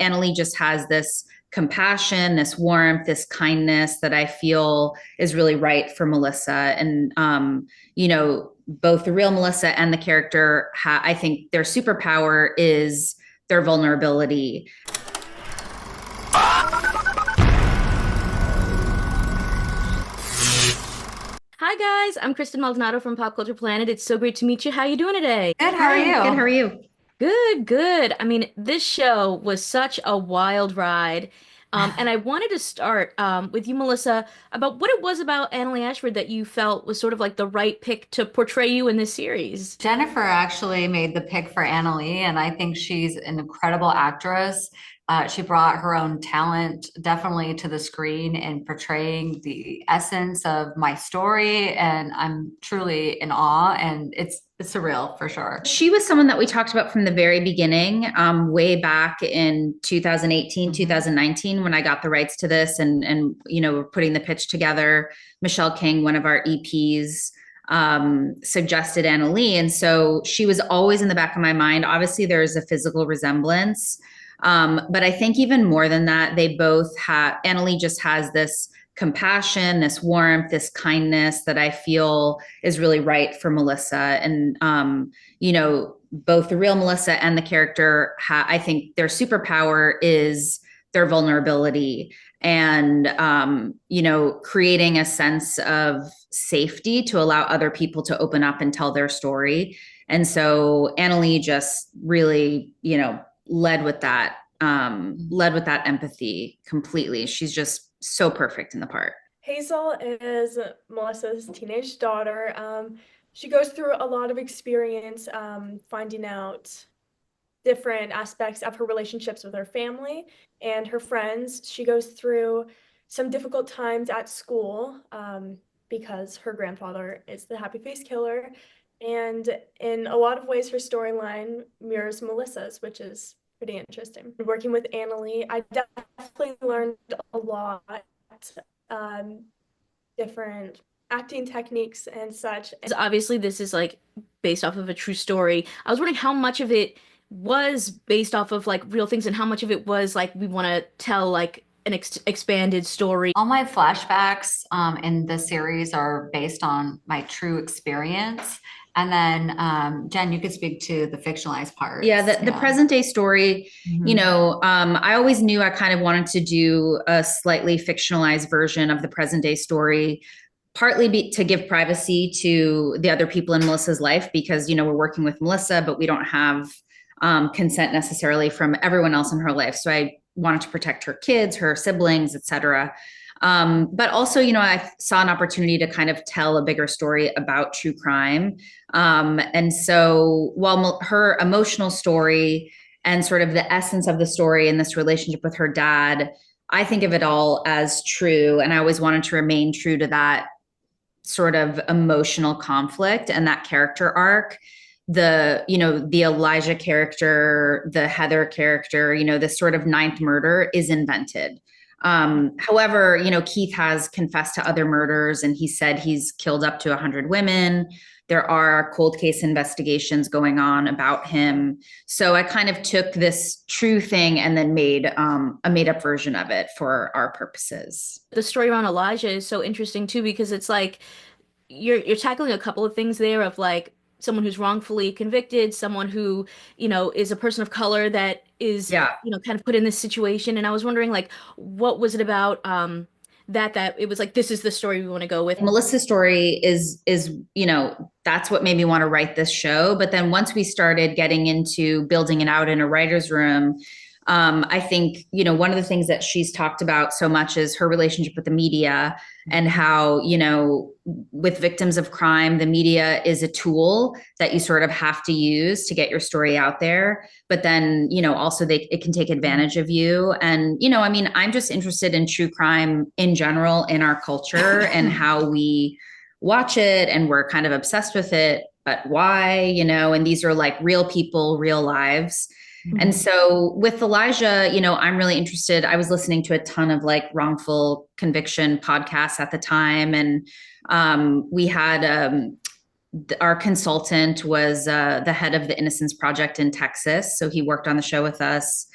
Annaleigh just has this compassion, this warmth, this kindness that I feel is really right for Melissa. And, both the real Melissa and the character, I think their superpower is their vulnerability. Hi guys, I'm Kristen Maldonado from Pop Culture Planet. It's so great to meet you. How you doing today? Good, how are Hi, good. How you? are you? Good, good. I mean, this show was such a wild ride. And I wanted to start with you, Melissa, about what it was about Annaleigh Ashford that you felt was sort of like the right pick to portray you in this series. Jennifer actually made the pick for Annaleigh, and I think she's an incredible actress. She brought her own talent definitely to the screen in portraying the essence of my story, and I'm truly in awe, and it's surreal for sure. She was someone that we talked about from the very beginning, way back in 2018, 2019, when I got the rights to this and we're putting the pitch together. Michelle King, one of our EPs, suggested Annaleigh. And so she was always in the back of my mind. Obviously, there's a physical resemblance. But I think even more than that, they both have, Annaleigh just has this compassion, this warmth, this kindness that I feel is really right for Melissa. And, both the real Melissa and the character, I think their superpower is their vulnerability and, creating a sense of safety to allow other people to open up and tell their story. And so Annaleigh just really, led with that, led with that empathy completely. She's just so perfect in the part. Hazel is Melissa's teenage daughter. She goes through a lot of experience finding out different aspects of her relationships with her family and her friends. She goes through some difficult times at school because her grandfather is the happy face killer. And in a lot of ways, her storyline mirrors Melissa's, which is pretty interesting. Working with Annaleigh, I definitely learned a lot, different acting techniques and such. Obviously, this is like based off of a true story. I was wondering how much of it was based off of like real things and how much of it was like we want to tell like an expanded story. All my flashbacks in the series are based on my true experience. And then, Jen, you could speak to the fictionalized parts. Yeah, the present day story, I always knew I kind of wanted to do a slightly fictionalized version of the present day story, partly to give privacy to the other people in Melissa's life because, we're working with Melissa, but we don't have consent necessarily from everyone else in her life. So I wanted to protect her kids, her siblings, et cetera. But also, I saw an opportunity to kind of tell a bigger story about true crime. And so while her emotional story and sort of the essence of the story and this relationship with her dad, I think of it all as true. And I always wanted to remain true to that sort of emotional conflict and that character arc. The Elijah character, the Heather character, this sort of ninth murder is invented. However, Keith has confessed to other murders and he said he's killed up to 100 women. There are cold case investigations going on about him. So I kind of took this true thing and then made a made up version of it for our purposes. The story around Elijah is so interesting too because it's like you're tackling a couple of things there of like someone who's wrongfully convicted, someone who, is a person of color that is, Yeah. kind of put in this situation. And I was wondering, like, what was it about that it was like, this is the story we want to go with. Melissa's story is that's what made me want to write this show. But then once we started getting into building it out in a writer's room, I think, one of the things that she's talked about so much is her relationship with the media and how, with victims of crime, the media is a tool that you sort of have to use to get your story out there. But then, also it can take advantage of you. And, I'm just interested in true crime in general in our culture and how we watch it. And we're kind of obsessed with it. But why, and these are like real people, real lives. And so with Elijah, I'm really interested. I was listening to a ton of like wrongful conviction podcasts at the time. And we had our consultant was the head of the Innocence Project in Texas. So he worked on the show with us.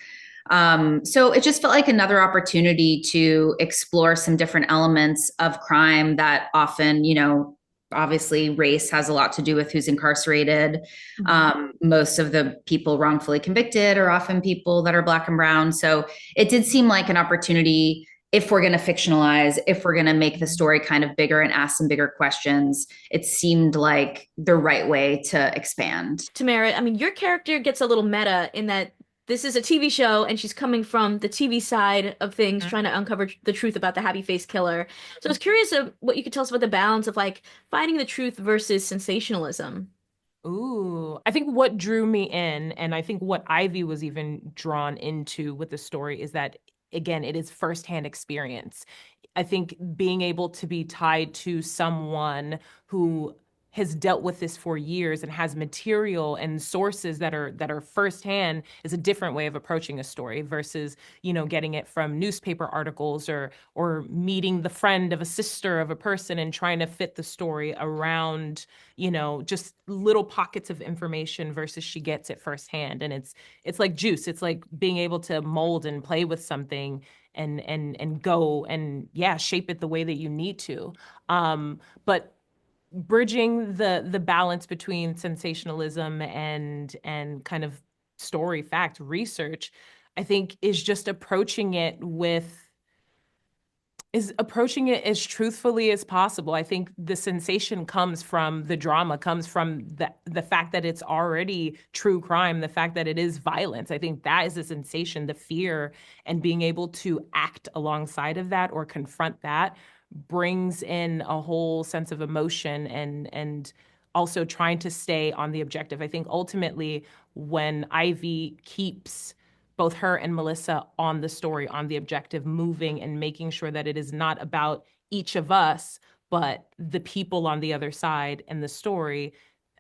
So it just felt like another opportunity to explore some different elements of crime that often, obviously race has a lot to do with who's incarcerated. Most of the people wrongfully convicted are often people that are Black and brown. So it did seem like an opportunity, if we're going to fictionalize, if we're going to make the story kind of bigger and ask some bigger questions, it seemed like the right way to expand. Tamara, I mean, your character gets a little meta in that this is a TV show and she's coming from the TV side of things, trying to uncover the truth about the happy face killer. So I was curious of what you could tell us about the balance of like finding the truth versus sensationalism. Ooh, I think what drew me in, and I think what Ivy was even drawn into with the story, is that, again, it is firsthand experience. I think being able to be tied to someone who has dealt with this for years and has material and sources that are firsthand is a different way of approaching a story versus, getting it from newspaper articles or meeting the friend of a sister of a person and trying to fit the story around, just little pockets of information versus she gets it firsthand. And it's like juice. It's like being able to mold and play with something and go and shape it the way that you need to. But bridging the balance between sensationalism and kind of story fact research, I think is just approaching it as truthfully as possible. I think the sensation comes from the drama, comes from the fact that it's already true crime, the fact that it is violence. I think that is the sensation, the fear, and being able to act alongside of that or confront that brings in a whole sense of emotion and also trying to stay on the objective. I think ultimately when Ivy keeps both her and Melissa on the story, on the objective, moving and making sure that it is not about each of us, but the people on the other side and the story,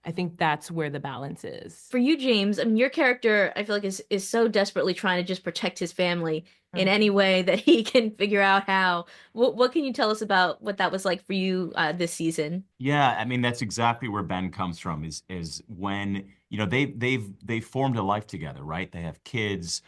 I think that's where the balance is. For you, James, I mean, your character, I feel like is so desperately trying to just protect his family in any way that he can figure out how. What can you tell us about what that was like for you this season? Yeah, I mean that's exactly where Ben comes from. Is when they've formed a life together, right? They have kids.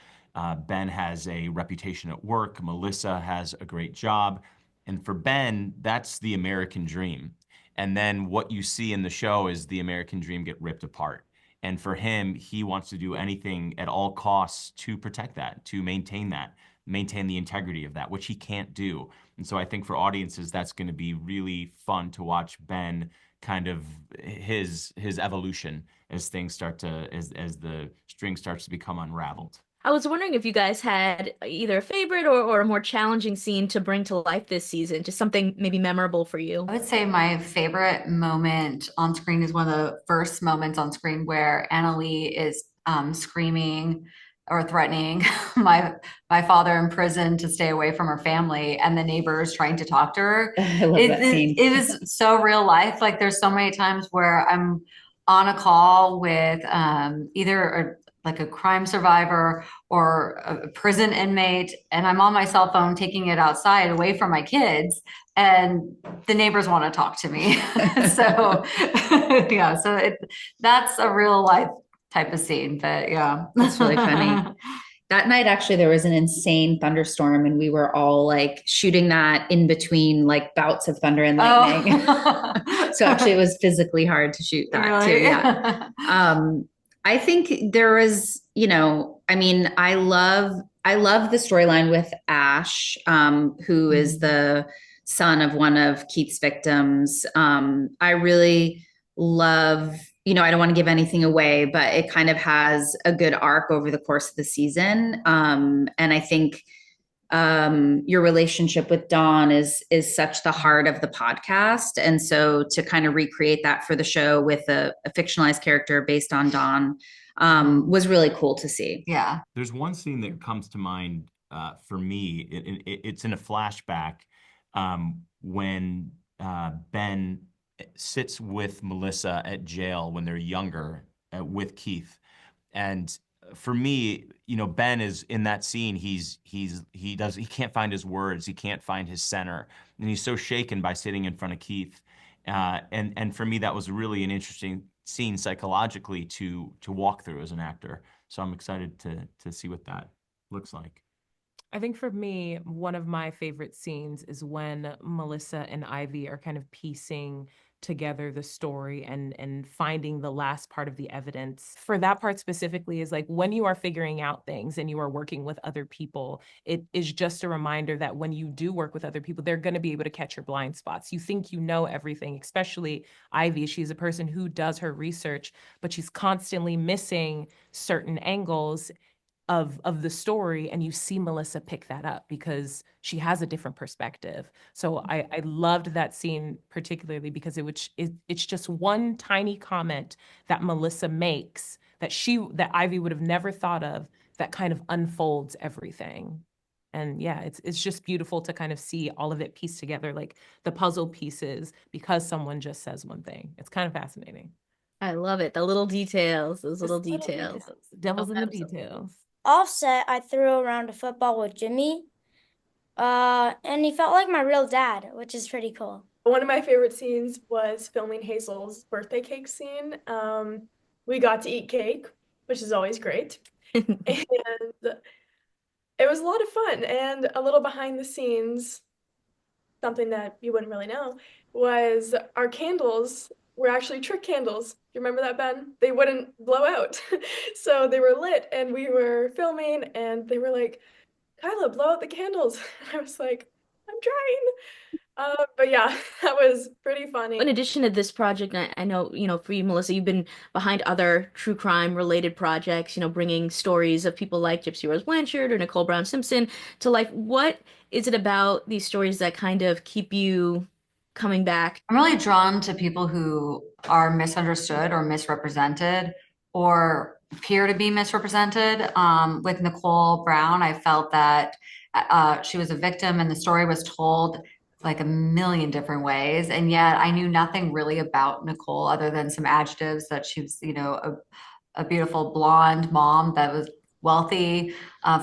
Ben has a reputation at work. Melissa has a great job, and for Ben, that's the American dream. And then what you see in the show is the American dream get ripped apart. And for him, he wants to do anything at all costs to protect that, to maintain that, maintain the integrity of that, which he can't do. And so I think for audiences, that's going to be really fun to watch Ben kind of his evolution as things start to as the string starts to become unraveled. I was wondering if you guys had either a favorite or a more challenging scene to bring to life this season, just something maybe memorable for you. I would say my favorite moment on screen is one of the first moments on screen where Annaleigh is screaming or threatening my father in prison to stay away from her family, and the neighbors trying to talk to her. I love that scene. It was so real life. Like there's so many times where I'm on a call with either like a crime survivor or a prison inmate, and I'm on my cell phone taking it outside away from my kids, and the neighbors want to talk to me. So yeah, so that's a real life type of scene, but yeah. That's really funny. That night, actually, there was an insane thunderstorm, and we were all like shooting that in between like bouts of thunder and lightning. Oh. So actually, it was physically hard to shoot that Really? too. Yeah. I think there was, I mean, I love the storyline with Ash, who is the son of one of Keith's victims. I really love, I don't want to give anything away, but it kind of has a good arc over the course of the season. And I think your relationship with Dawn is such the heart of the podcast. And so to kind of recreate that for the show with a fictionalized character based on Dawn was really cool to see. Yeah. There's one scene that comes to mind for me. It's in a flashback when Ben sits with Melissa at jail when they're younger with Keith. And for me, Ben is in that scene. He can't find his words. He can't find his center, and he's so shaken by sitting in front of Keith. And for me, that was really an interesting scene psychologically to walk through as an actor. So I'm excited to see what that looks like. I think for me, one of my favorite scenes is when Melissa and Ivy are kind of piecing together the story and finding the last part of the evidence. For that part specifically is like when you are figuring out things and you are working with other people, it is just a reminder that when you do work with other people, they're going to be able to catch your blind spots. You think you know everything, especially Ivy. She's a person who does her research, but she's constantly missing certain angles of the story, and you see Melissa pick that up because she has a different perspective. So I loved that scene particularly because it's just one tiny comment that Melissa makes that Ivy would have never thought of that kind of unfolds everything. And yeah, it's just beautiful to kind of see all of it pieced together, like the puzzle pieces, because someone just says one thing. It's kind of fascinating. I love it. The little details, those little Just little details. Devil's in the Absolutely. details. Offset, I threw around a football with Jimmy, and he felt like my real dad, which is pretty cool. One of my favorite scenes was filming Hazel's birthday cake scene. We got to eat cake, which is always great. And it was a lot of fun. And a little behind the scenes, something that you wouldn't really know, was our candles were actually trick candles. You remember that, Ben? They wouldn't blow out. So they were lit and we were filming and they were like, Kyla, blow out the candles. And I was like, I'm trying. But yeah, that was pretty funny. In addition to this project, I know, for you, Melissa, you've been behind other true crime related projects, bringing stories of people like Gypsy Rose Blanchard or Nicole Brown Simpson to life. What is it about these stories that kind of keep you coming back? I'm really drawn to people who are misunderstood or misrepresented or appear to be misrepresented. With Nicole Brown, I felt that she was a victim and the story was told like a million different ways. And yet I knew nothing really about Nicole other than some adjectives that she was, a beautiful blonde mom that was wealthy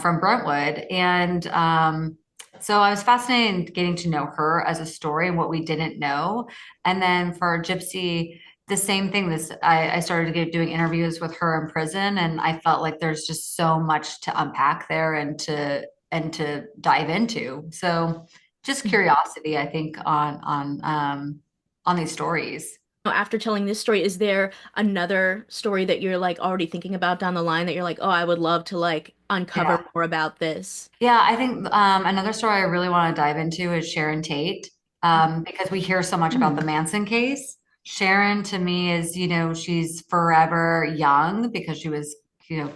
from Brentwood. And so I was fascinated getting to know her as a story and what we didn't know. And then for Gypsy, the same thing. I started doing interviews with her in prison, and I felt like there's just so much to unpack there and to dive into. So just curiosity, I think, on these stories. After telling this story, is there another story that you're like already thinking about down the line that you're like, oh, I would love to like uncover more about this? Yeah, I think another story I really want to dive into is Sharon Tate, because we hear so much about the Manson case. Sharon to me is, she's forever young because she was,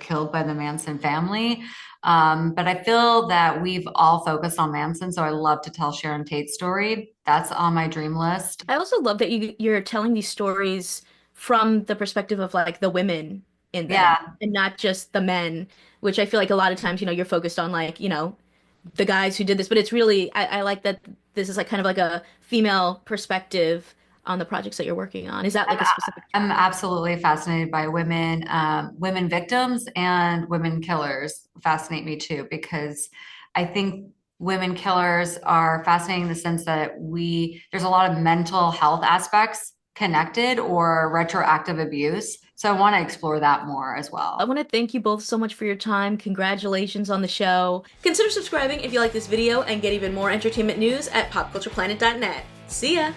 killed by the Manson family. But I feel that we've all focused on Manson, so I love to tell Sharon Tate's story. That's on my dream list. I also love that you're telling these stories from the perspective of like the women in them and not just the men, which I feel like a lot of times, you're focused on like, the guys who did this, but it's really, I like that this is like kind of like a female perspective on the projects that you're working on. Is that like a specific? I'm absolutely fascinated by women, women victims and women killers fascinate me too, because I think women killers are fascinating in the sense that there's a lot of mental health aspects connected or retroactive abuse. So I want to explore that more as well. I want to thank you both so much for your time. Congratulations on the show. Consider subscribing if you like this video and get even more entertainment news at popcultureplanet.net. See ya!